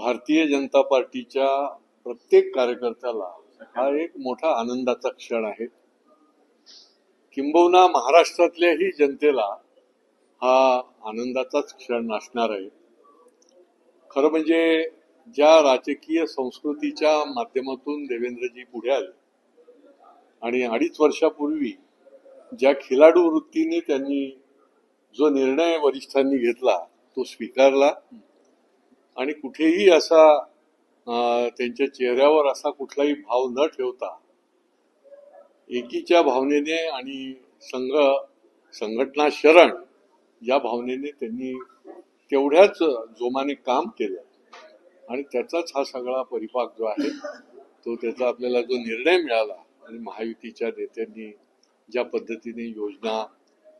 भारतीय जनता पार्टीच्या प्रत्येक कार्यकर्त्याला हा एक मोठा आनंदाचा क्षण आहे. किंबहुना महाराष्ट्रातल्याही जनतेला हा आनंदाचाच क्षण असणार आहे. खरं म्हणजे ज्या राजकीय संस्कृतीच्या माध्यमातून देवेंद्रजी पुढे आले आणि 2.5 वर्षापूर्वी ज्या खिलाडू वृत्तीने त्यांनी जो निर्णय वरिष्ठांनी घेतला तो स्वीकारला आणि कुठेही असा त्यांच्या चेहऱ्यावर असा कुठलाही भाव न ठेवता एकीच्या भावनेने आणि संघटना शरण या भावनेने त्यांनी तेवढ्याच जोमाने काम केलं आणि त्याचाच हा सगळा परिपाक जो आहे तो त्याचा आपल्याला जो निर्णय मिळाला आणि महायुतीच्या नेत्यांनी ज्या पद्धतीने योजना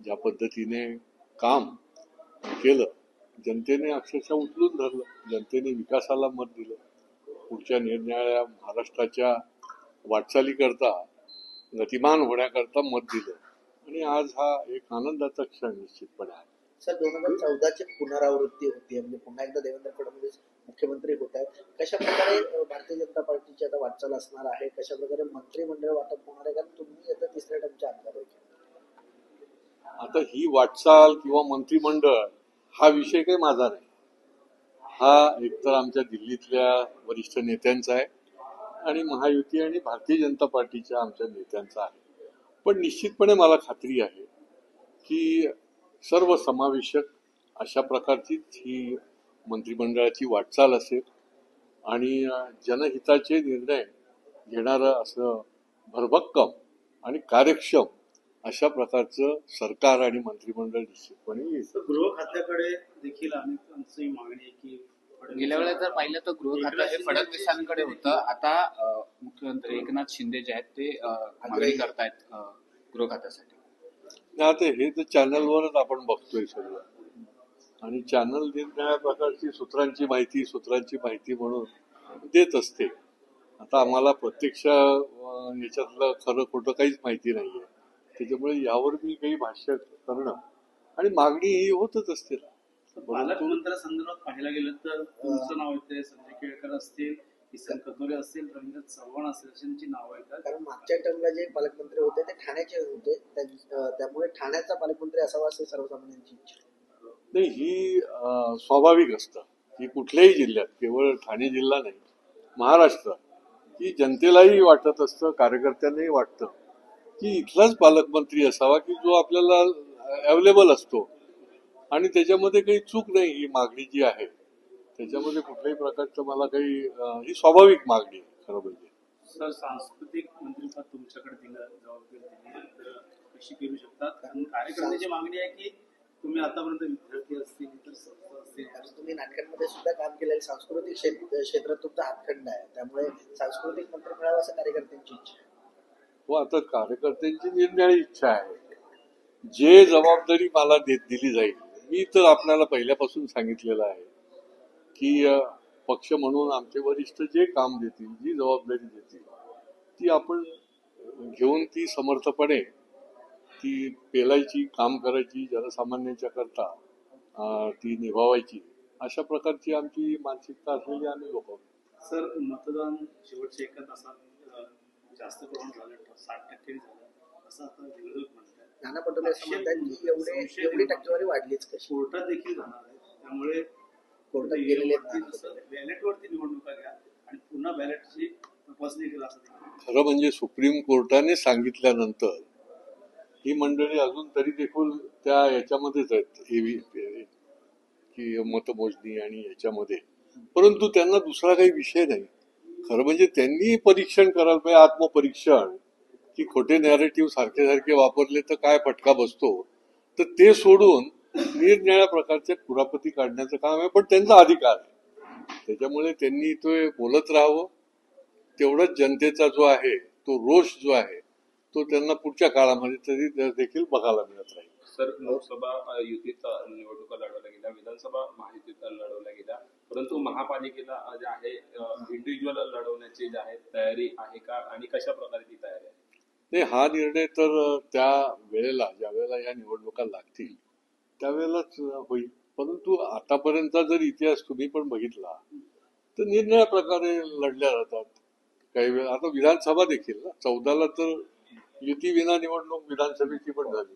ज्या पद्धतीने काम केलं, जनतेने अक्षरशः उचलून धरलं. जनतेने विकासाला मत दिलं, पुढच्या निरनिराळ्या महाराष्ट्राच्या वाटचालीकरता गतिमान होण्याकरता मत दिलं आणि आज हा एक आनंदाचा क्षण निश्चितपणे आहे. सर, 2014ची पुनरावृत्ती होती, म्हणजे पुन्हा एकदा देवेंद्र फडणवीस मुख्यमंत्री होत आहेत. कशा प्रकारे भारतीय जनता पार्टीची आता वाटचाल असणार आहे, कशा प्रकारे मंत्रिमंडळ वाटप होणार आहे, कारण तुम्ही आता तिसऱ्या टर्मच्या आमदार आहे. आता ही वाटचाल किंवा मंत्रिमंडळ हा विषय काही माझा नाही. हा एकतर आमच्या दिल्लीतल्या वरिष्ठ नेत्यांचा आहे आणि महायुती आणि भारतीय जनता पार्टीच्या आमच्या नेत्यांचा आहे. पण निश्चितपणे मला खात्री आहे की सर्व समावेशक अशा प्रकारचीच ही मंत्रिमंडळाची वाटचाल असेल आणि जनहिताचे निर्णय घेणारं असं भरभक्कम आणि कार्यक्षम अशा प्रकारचं सरकार आणि मंत्रिमंडळ निश्चितपणे येईल. गृह खात्याकडे देखील अनेकांची मागणी आहे की गेल्या वेळेला जर पाहिलं तर गृह खातं हे फडणवीसांकडे होतं. आता मुख्यमंत्री एकनाथ शिंदे जे आहेत ते मागणी करतायत गृह खात्यासाठी. आता हे तर चॅनलवरच आपण बघतोय सगळं आणि चॅनल निरनिराळ्या प्रकारची सूत्रांची माहिती म्हणून देत असते. आता आम्हाला प्रत्यक्ष याच्यातलं खरं खोटं काहीच माहिती नाहीये, त्याच्यामुळे यावर मी काही भाष्य करणं आणि मागणी ही होतच असते. पालकमंत्र्यांसंदर्भात पाहायला गेलं तर तुमचं नाव येते, संजय केळकर असतील, किसन कथोरे असतील, रवींद्र चव्हाण असतील अशांची नावं येतात. कारण मागच्या टर्मला जे पालकमंत्री होते ते ठाण्याचे होते, त्यामुळे ठाण्याचा पालकमंत्री असावा असे सर्वसामान्यांची इच्छा नाही. ही स्वाभाविक असतं की कुठल्याही जिल्ह्यात, केवळ ठाणे जिल्हा नाही, महाराष्ट्र ही जनतेलाही वाटत असतं, कार्यकर्त्यांनाही वाटतं की इथलाच पालकमंत्री असावा की जो आपल्याला अवेलेबल असतो आणि त्याच्यामध्ये काही चूक नाही. ही मागणी जी आहे त्याच्यामध्ये कुठल्याही प्रकारचं मला काही ही स्वाभाविक मागणी आहे. खरं म्हणजे सर, सांस्कृतिक मंत्रिपद तुमच्याकडे दिलं, जबाबदारी दिली तर कशी करू शकतात? कारण कार्यकर्त्याची मागणी आहे की तुम्ही आतापर्यंत विद्यार्थी असतील, इतर संस्था असतील, तुम्ही नाटकांमध्ये सुद्धा काम केलेलं, सांस्कृतिक क्षेत्रात तुमचा हातखंड आहे, त्यामुळे सांस्कृतिक मंत्री मिळावं असं कार्यकर्त्यांची इच्छा आहे. हो, आता कार्यकर्त्यांची निरनिराळी इच्छा आहे. जे जबाबदारी मला दिली जाईल, मी तर आपल्याला पहिल्यापासून सांगितलेलं आहे की पक्ष म्हणून आमचे वरिष्ठ जे काम देतील, जी जबाबदारी देतील ती आपण घेऊन ती समर्थपणे ती पेलायची, काम करायची, जनसामान्यांच्या करता ती निभावायची, अशा प्रकारची आमची मानसिकता असलेली आम्ही लोक. सर, मतदान शेवटच्या एका तासात जास्त प्रमाण झालं, 60% झालं असं आता विरोधक म्हणतात. नाना पटोले असं म्हणतात की एवढी टक्केवारी वाढलीच कशी? कोर्टात देखील जाणार आहे, त्यामुळे कोर्टात गेलेले बॅलेटवरती निवडणुका घ्या आणि पुन्हा बॅलेटची तपासणी केला असं. खरं म्हणजे सुप्रीम कोर्टाने सांगितल्यानंतर ही मंडळी अजून तरी देखील त्या याच्यामध्येच आहेत की मतमोजणी आणि याच्यामध्ये, परंतु त्यांना दुसरा काही विषय नाही. खरं म्हणजे त्यांनी परीक्षण करायला पाहिजे, आत्मपरीक्षण, की खोटे नॅरेटिव्ह सारखे वापरले तर काय फटका बसतो, तर ते सोडून निरनिराळ्या प्रकारच्या कुरापती काढण्याचं काम आहे. पण त्यांचा अधिकार आहे, त्याच्यामुळे त्यांनी तो बोलत राहावं. तेवढंच जनतेचा जो आहे तो रोष जो आहे तो त्यांना पुढच्या काळामध्ये तरी देखील बघायला मिळत राहील. सर, लोकसभा युतीत निवडणुका लढवल्या गेल्या, विधानसभा महायुतीत लढवल्या गेल्या, परंतु महापालिकेला जे आहे इंडिव्हिज्युअल लढवण्याची जी आहे तयारी आहे का आणि कशा प्रकारे ती तयारी आहे? नाही, हा निर्णय तर त्या वेळेला, ज्या वेळेला या निवडणुका लागतील त्यावेळेलाच होईल. परंतु आतापर्यंतचा जर इतिहास तुम्ही पण बघितला तर निरनिळ्या प्रकारे लढल्या जातात. काही वेळा आता विधानसभा देखील ना 14ला तर युती विना निवडणूक विधानसभेची पण झाली.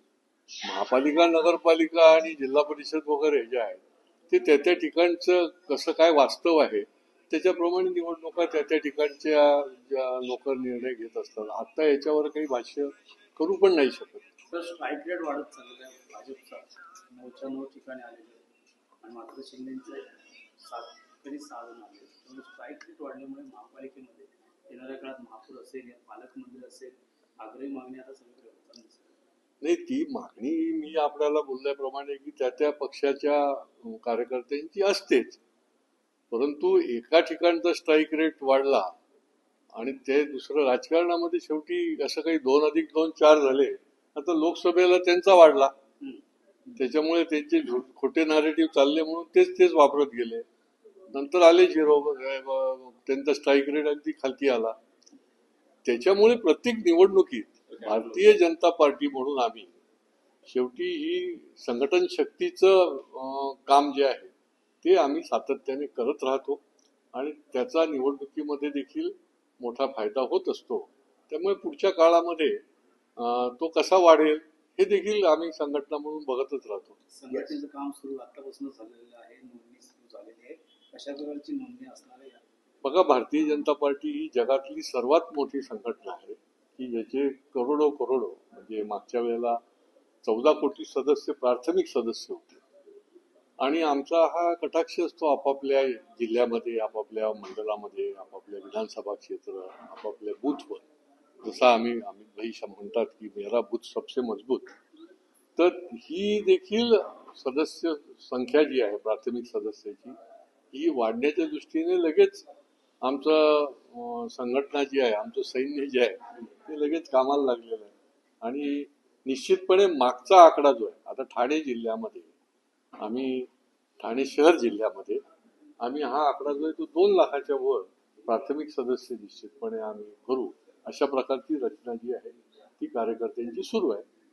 महापालिका, नगरपालिका आणि जिल्हा परिषद वगैरे जे आहे ते त्या ठिकाणचं कसं काय वास्तव आहे त्याच्याप्रमाणे निवडणुका त्या ठिकाणच्या लोक निर्णय घेत असतात. आता याच्यावर काही भाष्य करू पण नाही शकत. तर स्ट्राईक रेट वाढत चाललेला आहे भाजपचा 9च्या 9 ठिकाणी आलेले आहे आणि मात्र शिंदेचे 7 तरी 6 जण आले. त्यामुळे स्ट्राईक रेट वाढल्यामुळे महापालिकेमध्ये येणाऱ्या काळात महापौर असेल या पालकमंत्री असेल आग्रही मागणी आता सगळीकडे होताना दिसते. नाही, ती मागणी मी आपल्याला बोलल्याप्रमाणे की त्या पक्षाच्या कार्यकर्त्यांची असतेच, परंतु एका ठिकाणचा स्ट्राईक रेट वाढला आणि ते दुसरं राजकारणामध्ये शेवटी असं काही 2+2 4 झाले. आता लोकसभेला त्यांचा वाढला, त्याच्यामुळे त्यांचे खोटे नॅरेटिव्ह चालले म्हणून तेच वापरत गेले. नंतर आले 0, त्यांचा स्ट्राईक रेट अगदी खालती आला. त्याच्यामुळे प्रत्येक निवडणुकीत भारतीय जनता पार्टी म्हणून आम्ही शेवटी ही संघटन शक्तीचं काम जे आहे ते आम्ही सातत्याने करत राहतो आणि त्याचा निवडणुकीमध्ये देखील मोठा फायदा होत असतो. त्यामुळे पुढच्या काळामध्ये तो कसा वाढेल हे देखील आम्ही संघटना म्हणून बघतच राहतो. संघटनेचं काम सुरू आतापासून झालेलं आहे, नोंदणी सुरू झालेली आहे. कशा प्रकारची नोंदणी असणार आहे? बघा, भारतीय जनता पार्टी ही जगातली सर्वात मोठी संघटना आहे की ज्याचे करोडो म्हणजे मागच्या वेळेला 14 कोटी सदस्य प्राथमिक सदस्य होते आणि आमचा हा कटाक्ष असतो आपापल्या जिल्ह्यामध्ये, आपापल्या मंडळामध्ये, आपापल्या विधानसभा क्षेत्र, आपापल्या बूथवर. जसा आम्ही भाई म्हणतात की मेरा बूथ सबसे मजबूत, तर ही देखील सदस्य संख्या जी आहे प्राथमिक सदस्याची ही वाढण्याच्या दृष्टीने लगेच आमचं संघटना जी आहे, आमचं सैन्य जे आहे ते लगेच कामाला लागलेलं आहे. आणि निश्चितपणे मागचा आकडा जो आहे, आता ठाणे जिल्ह्यामध्ये आम्ही, ठाणे शहर जिल्ह्यामध्ये आम्ही हा आकडा जो आहे तो 2 लाखाच्या वर प्राथमिक सदस्य निश्चितपणे आम्ही करू. अशा प्रकारची रचना जी आहे ती कार्यकर्त्यांची सुरू आहे.